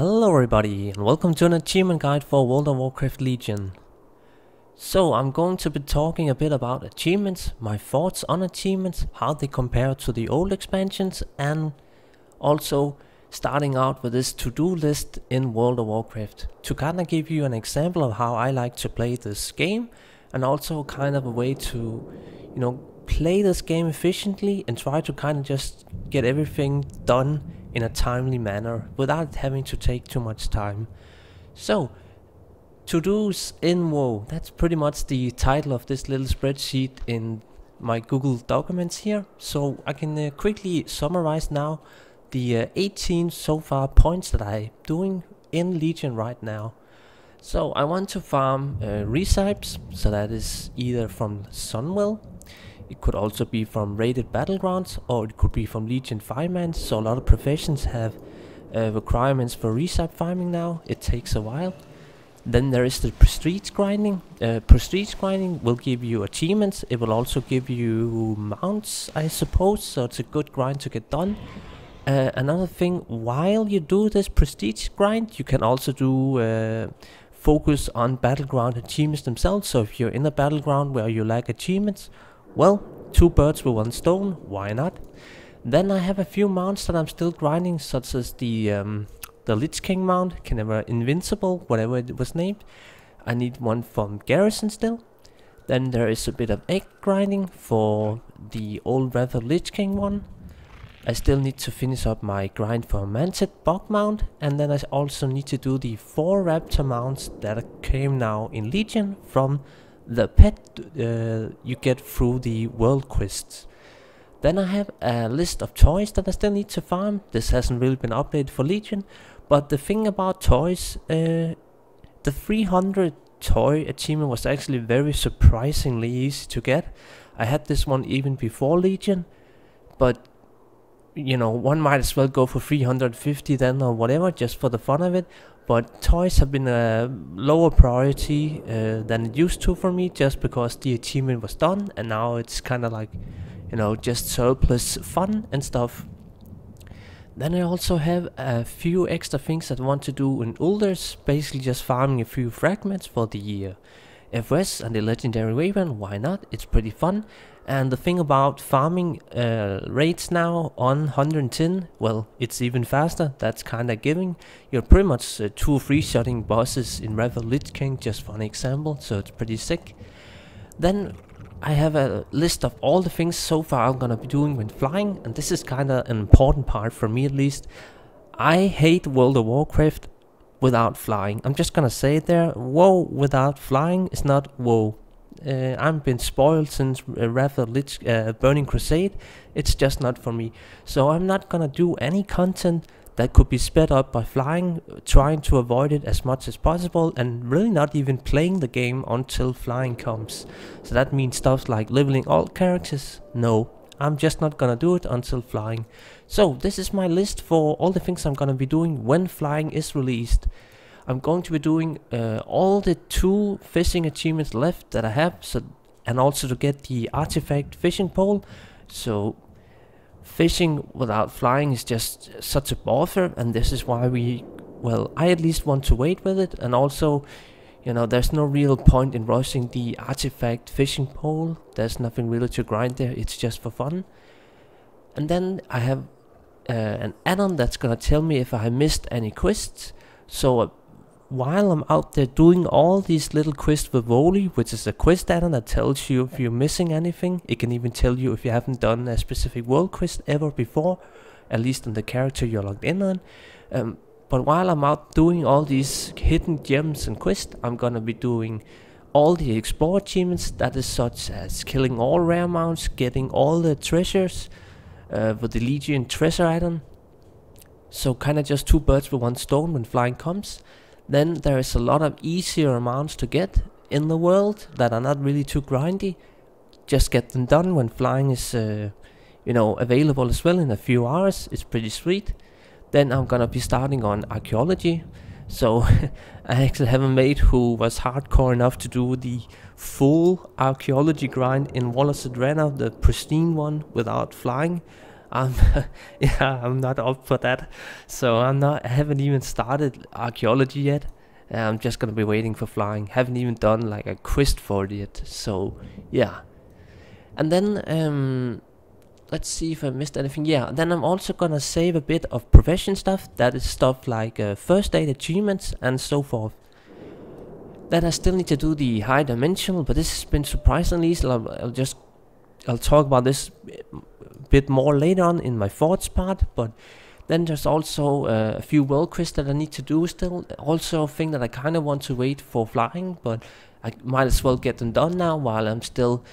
Hello everybody and welcome to an achievement guide for World of Warcraft Legion. So I'm going to be talking a bit about achievements, my thoughts on achievements, how they compare to the old expansions, and also starting out with this to-do list in World of Warcraft to kind of give you an example of how I like to play this game, and also kind of a way to, play this game efficiently and try to kind of just get everything done in a timely manner without having to take too much time. So, to-dos in WoW, that's pretty much the title of this little spreadsheet in my Google documents here. So I can quickly summarize now the 18 so far points that I'm doing in Legion right now. So I want to farm recipes, so that is either from Sunwell, it could also be from raided battlegrounds, or it could be from Legion 5-man, so a lot of professions have requirements for recipe farming now. It takes a while. Then there is the prestige grinding. Prestige grinding will give you achievements, it will also give you mounts, I suppose, so it's a good grind to get done. Another thing, while you do this prestige grind, you can also do focus on battleground achievements themselves. So if you're in a battleground where you lack achievements, well, two birds with one stone, why not? Then I have a few mounts that I'm still grinding, such as the Lich King mount, never invincible, whatever it was named. I need one from Garrison still. Then there is a bit of egg grinding for the old Rather Lich King one. I still need to finish up my grind for Manted Bog mount, and then I also need to do the 4 Raptor mounts that came now in Legion from the pet you get through the world quests. Then I have a list of toys that I still need to farm. This hasn't really been updated for Legion, but the thing about toys, the 300 toy achievement was actually very surprisingly easy to get. I had this one even before Legion, but one might as well go for 350 then, or whatever, just for the fun of it. But toys have been a lower priority than it used to for me, just because the achievement was done, and now it's kind of like, just surplus fun and stuff. Then I also have a few extra things that I want to do in Ulders, basically just farming a few fragments for the FOS and the Legendary Raven. Why not? It's pretty fun. And the thing about farming raids now on 110, well, it's even faster. That's kinda giving. You're pretty much 2 free-shotting bosses in Rather Lich King, just for an example, so it's pretty sick. Then I have a list of all the things so far I'm gonna be doing when flying, and this is kinda an important part for me at least. I hate World of Warcraft without flying. I'm just gonna say it there. WoW without flying is not WoW. I've been spoiled since Rather Lich Burning Crusade. It's just not for me. So I'm not gonna do any content that could be sped up by flying, trying to avoid it as much as possible, and really not even playing the game until flying comes. So that means stuff like leveling all characters. No, I'm just not gonna do it until flying. So this is my list for all the things I'm gonna be doing when flying is released. I'm going to be doing all the 2 fishing achievements left that I have, and also to get the artifact fishing pole. So fishing without flying is just such a bother, and this is why I at least want to wait with it. And also, there's no real point in rushing the artifact fishing pole. There's nothing really to grind there, it's just for fun. And then I have an add-on that's gonna tell me if I missed any quests. So while I'm out there doing all these little quests with Volley, which is a quest add-on that tells you if you're missing anything, it can even tell you if you haven't done a specific world quest ever before, at least on the character you're logged in on. But while I'm out doing all these hidden gems and quests, I'm gonna be doing all the explore achievements, that is such as killing all rare mounts, getting all the treasures with the Legion treasure add-on. So kinda just 2 birds with 1 stone when flying comes. Then there is a lot of easier amounts to get in the world that are not really too grindy. Just get them done when flying is available as well in a few hours. It's pretty sweet. Then I'm gonna be starting on archaeology. So I actually have a mate who was hardcore enough to do the full archaeology grind in Wall of Sidrana, the pristine one without flying. I'm yeah, I'm not up for that. So I haven't even started archaeology yet. I'm just gonna be waiting for flying. Haven't even done like a quest for it yet. So yeah. And then let's see if I missed anything. Yeah, then I'm also gonna save a bit of profession stuff. That is stuff like first aid achievements and so forth. Then I still need to do the high dimensional, but this has been surprisingly easy. I'll talk about this a bit more later on in my forts part. But then there's also a few world quests that I need to do still. Also a thing that I kind of want to wait for flying, but I might as well get them done now while I'm still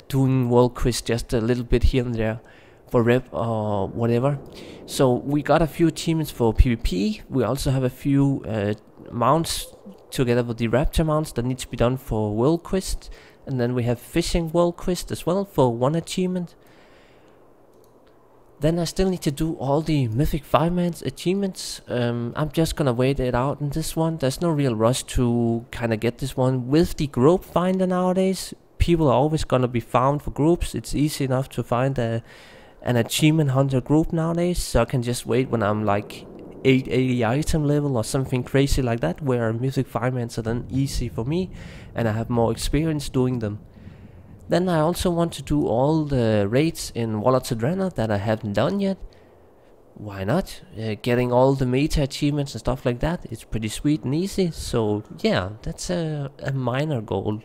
doing world quests just a little bit here and there for rep or whatever. So we got a few achievements for PvP. We also have a few mounts together with the raptor mounts that need to be done for world quest, and then we have fishing world quest as well for one achievement. Then I still need to do all the mythic fireman's achievements. I'm just gonna wait it out in this one. There's no real rush to kind of get this one. With the group finder nowadays, people are always gonna be found for groups. It's easy enough to find an achievement hunter group nowadays, so I can just wait when I'm like 880 item level or something crazy like that, where mythic firemans are then easy for me and I have more experience doing them. Then I also want to do all the raids in Warlords of Draenor that I haven't done yet. Why not? Getting all the meta achievements and stuff like that, it's pretty sweet and easy. So yeah, that's a minor goal.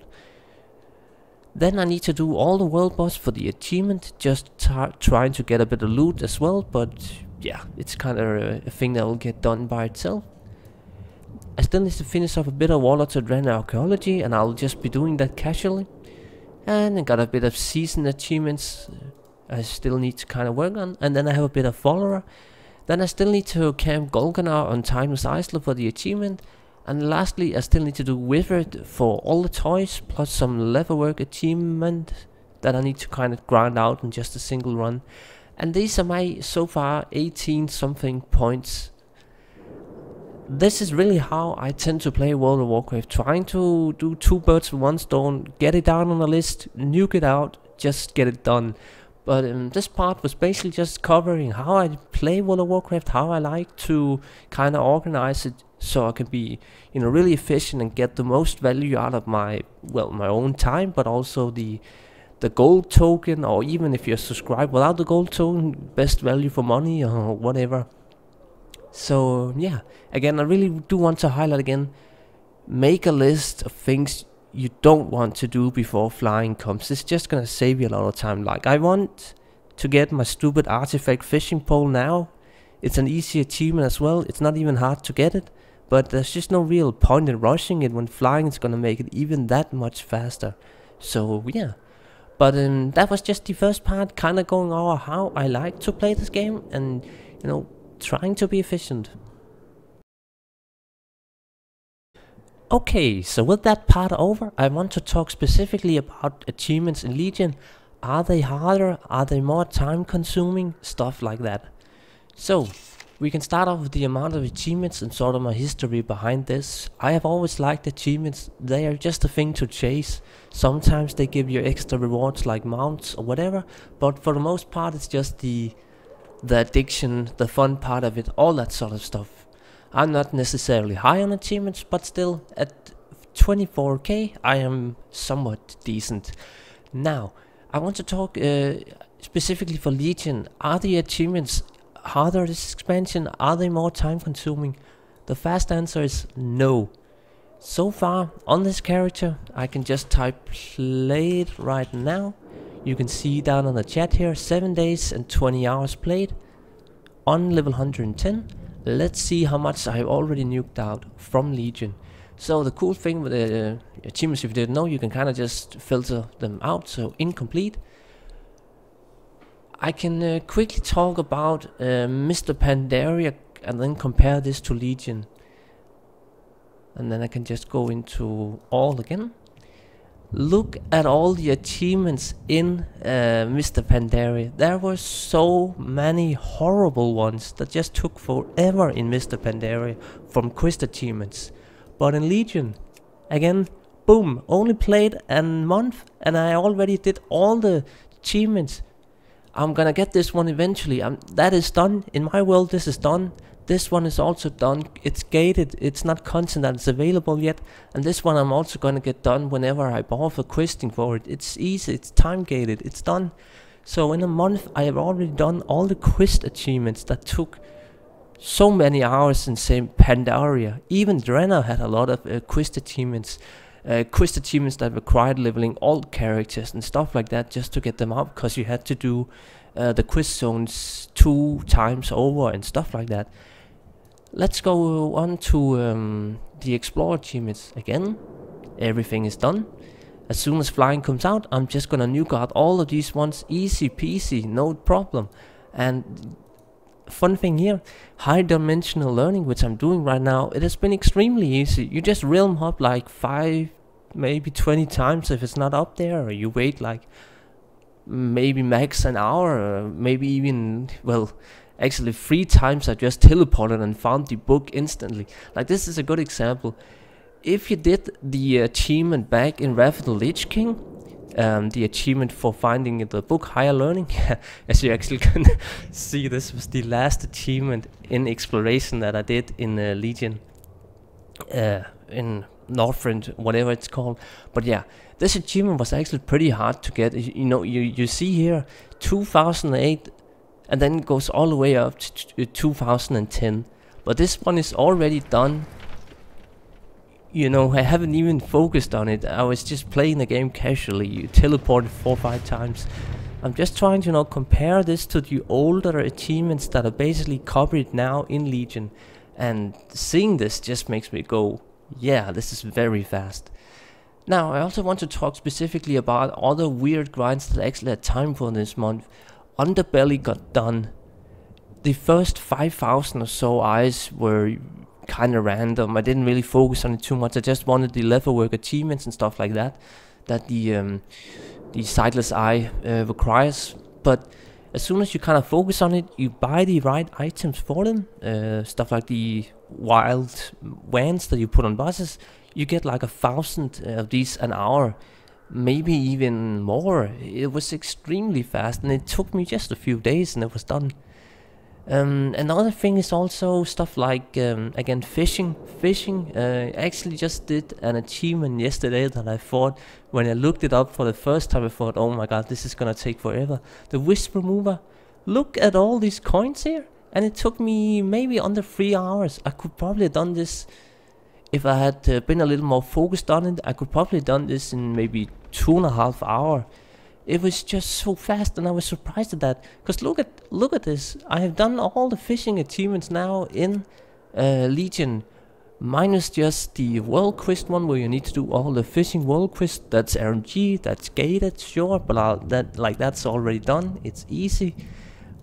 Then I need to do all the world boss for the achievement, just trying to get a bit of loot as well, but yeah, it's kind of a thing that will get done by itself. I still need to finish off a bit of Warlords of Draenor archaeology, and I'll just be doing that casually. And I got a bit of season achievements I still need to kind of work on, and then I have a bit of follower. Then I still need to camp Golganar on Timeless Isle for the achievement. And lastly, I still need to do Withered for all the toys, plus some leatherwork achievement that I need to kind of grind out in just a single run. And these are my, so far, 18 something points. This is really how I tend to play World of Warcraft, trying to do two birds with one stone, get it down on a list, nuke it out, just get it done. But this part was basically just covering how I play World of Warcraft, how I like to kind of organize it so I can be, you know, really efficient and get the most value out of my, well, my own time, but also the gold token, or even if you're subscribed without the gold token, best value for money or whatever. So yeah, again, I really do want to highlight again, make a list of things you don't want to do before flying comes. It's just gonna save you a lot of time. Like, I want to get my stupid artifact fishing pole now. It's an easy achievement as well. It's not even hard to get it, but there's just no real point in rushing it when flying is gonna make it even that much faster. So yeah, but that was just the first part, kind of going over how I like to play this game and, you know, trying to be efficient. Okay, so with that part over, I want to talk specifically about achievements in Legion. Are they harder? Are they more time consuming? Stuff like that. So, we can start off with the amount of achievements and sort of my history behind this. I have always liked achievements. They are just a thing to chase. Sometimes they give you extra rewards like mounts or whatever, but for the most part it's just the addiction, the fun part of it, all that sort of stuff. I'm not necessarily high on achievements, but still at 24k I am somewhat decent. Now, I want to talk specifically for Legion. Are the achievements harder this expansion? Are they more time consuming? The fast answer is no. So far on this character, I can just type played right now. You can see down on the chat here, 7 days and 20 hours played on level 110. Let's see how much I have already nuked out from Legion. So the cool thing with the achievements, if you didn't know, you can kind of just filter them out. So incomplete. I can quickly talk about Mr. Pandaria and then compare this to Legion. And then I can just go into all again. Look at all the achievements in Mr. Pandaria. There were so many horrible ones that just took forever in Mr. Pandaria from quest achievements. But in Legion, again, boom, only played a month and I already did all the achievements. I'm gonna get this one eventually. That is done. In my world, this is done. This one is also done. It's gated. It's not content that is available yet. And this one I'm also gonna get done whenever I bother questing for it. It's easy. It's time gated. It's done. So in a month, I have already done all the quest achievements that took so many hours in, say, Pandaria. Even Drenna had a lot of quest achievements that required leveling all characters and stuff like that just to get them up, because you had to do the quest zones 2 times over and stuff like that. Let's go on to the Explorer achievements again. Everything is done. As soon as flying comes out, I'm just gonna nuke out all of these ones, easy peasy, no problem. And fun thing here, high dimensional learning, which I'm doing right now, it has been extremely easy. You just realm hop like 5, maybe 20 times if it's not up there, or you wait like maybe max an hour, or maybe even, well, actually 3 times I just teleported and found the book instantly. Like, this is a good example. If you did the achievement back in Wrath of the Lich King, the achievement for finding the book Higher Learning, as you actually can see, this was the last achievement in exploration that I did in Legion, in Northrend, whatever it's called. But yeah, this achievement was actually pretty hard to get. You know, you see here 2008, and then it goes all the way up to 2010. But this one is already done. You know, I haven't even focused on it. I was just playing the game casually. You teleported 4 or 5 times. I'm just trying to, you know, compare this to the older achievements that are basically copied now in Legion. And seeing this just makes me go, yeah, this is very fast. Now, I also want to talk specifically about other weird grinds that I actually had time for this month. Underbelly got done. The first 5,000 or so eyes were kind of random. I didn't really focus on it too much. I just wanted the level work achievements and stuff like that the sightless eye requires. But as soon as you kind of focus on it, you buy the right items for them, stuff like the wild wands that you put on bosses. You get like 1,000 of these an hour, maybe even more. It was extremely fast, and it took me just a few days and it was done. Another thing is also stuff like, again, fishing. I actually just did an achievement yesterday that I thought, when I looked it up for the first time, I thought, oh my god, this is gonna take forever. The wisp remover. Look at all these coins here. And it took me maybe under 3 hours. I could probably have done this, if I had been a little more focused on it, I could probably have done this in maybe 2.5 hours. It was just so fast, and I was surprised at that. Cause look at this. I have done all the fishing achievements now in Legion, minus just the world quest one where you need to do all the fishing world quest. That's RNG, that's gated, sure, but that's already done. It's easy.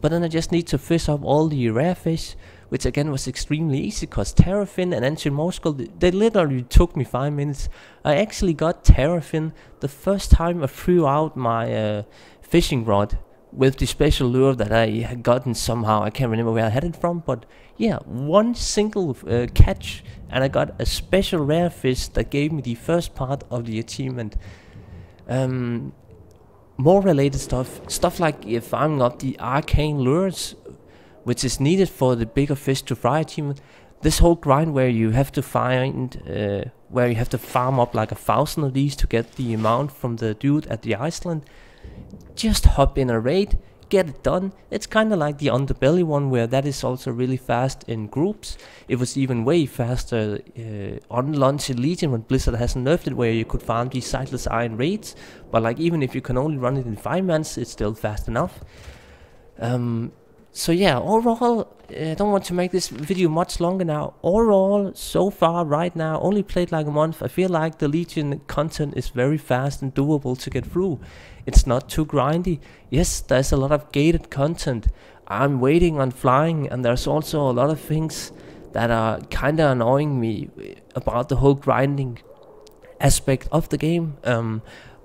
But then I just need to fish up all the rare fish, which again was extremely easy, because Terrafin and Ancient Morskull, they literally took me 5 minutes. I actually got Terrafin the first time I threw out my fishing rod with the special lure that I had gotten somehow. I can't remember where I had it from, but yeah, one single catch, and I got a special rare fish that gave me the first part of the achievement. More related stuff like farming up the arcane lures, which is needed for the bigger fish to fry achievement. This whole grind where you have to farm up like 1,000 of these to get the amount from the dude at the Iceland. Just hop in a raid, get it done. It's kind of like the Underbelly one, where that is also really fast in groups. It was even way faster on launch in Legion when Blizzard hasn't nerfed it, where you could farm these sightless iron raids. But like, even if you can only run it in 5 months, it's still fast enough. So yeah, overall, I don't want to make this video much longer now. Overall, so far right now, only played like a month. I feel like the Legion content is very fast and doable to get through. It's not too grindy. Yes, there's a lot of gated content. I'm waiting on flying, and there's also a lot of things that are kinda annoying me about the whole grinding aspect of the game.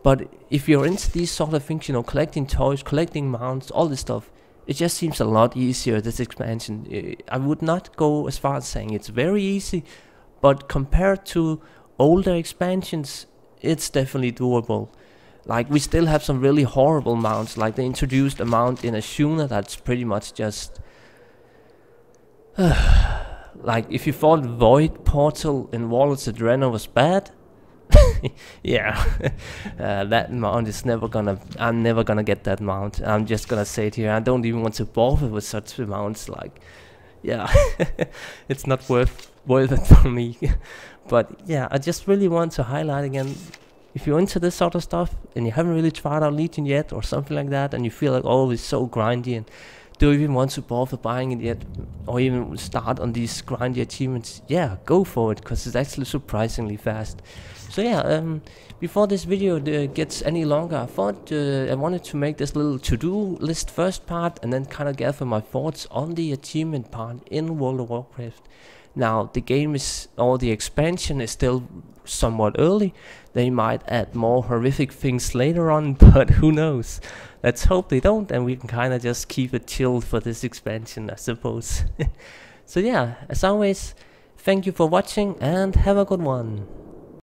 But if you're into these sort of things, you know, collecting toys, collecting mounts, all this stuff, it just seems a lot easier, this expansion. I would not go as far as saying it's very easy, but compared to older expansions, it's definitely doable. Like, we still have some really horrible mounts. Like, they introduced a mount in Ashuna that's pretty much just like, if you thought Void Portal in Warlords of Draenor was bad, yeah, that mount is never gonna, I'm never gonna get that mount. I'm just gonna say it here, I don't even want to bother with such mounts. Like, yeah, it's not worth it for me. But yeah, I just really want to highlight again, if you're into this sort of stuff and you haven't really tried out Legion yet or something like that, and you feel like, oh, it's so grindy and don't even want to bother buying it yet, or even start on these grindy achievements, yeah, go for it, because it's actually surprisingly fast. So yeah, before this video gets any longer, I thought I wanted to make this little to-do list first part, and then kind of gather my thoughts on the achievement part in World of Warcraft. Now, the game is, or the expansion is still somewhat early. They might add more horrific things later on, but who knows. Let's hope they don't, and we can kind of just keep it chilled for this expansion, I suppose. So yeah, as always, thank you for watching and have a good one.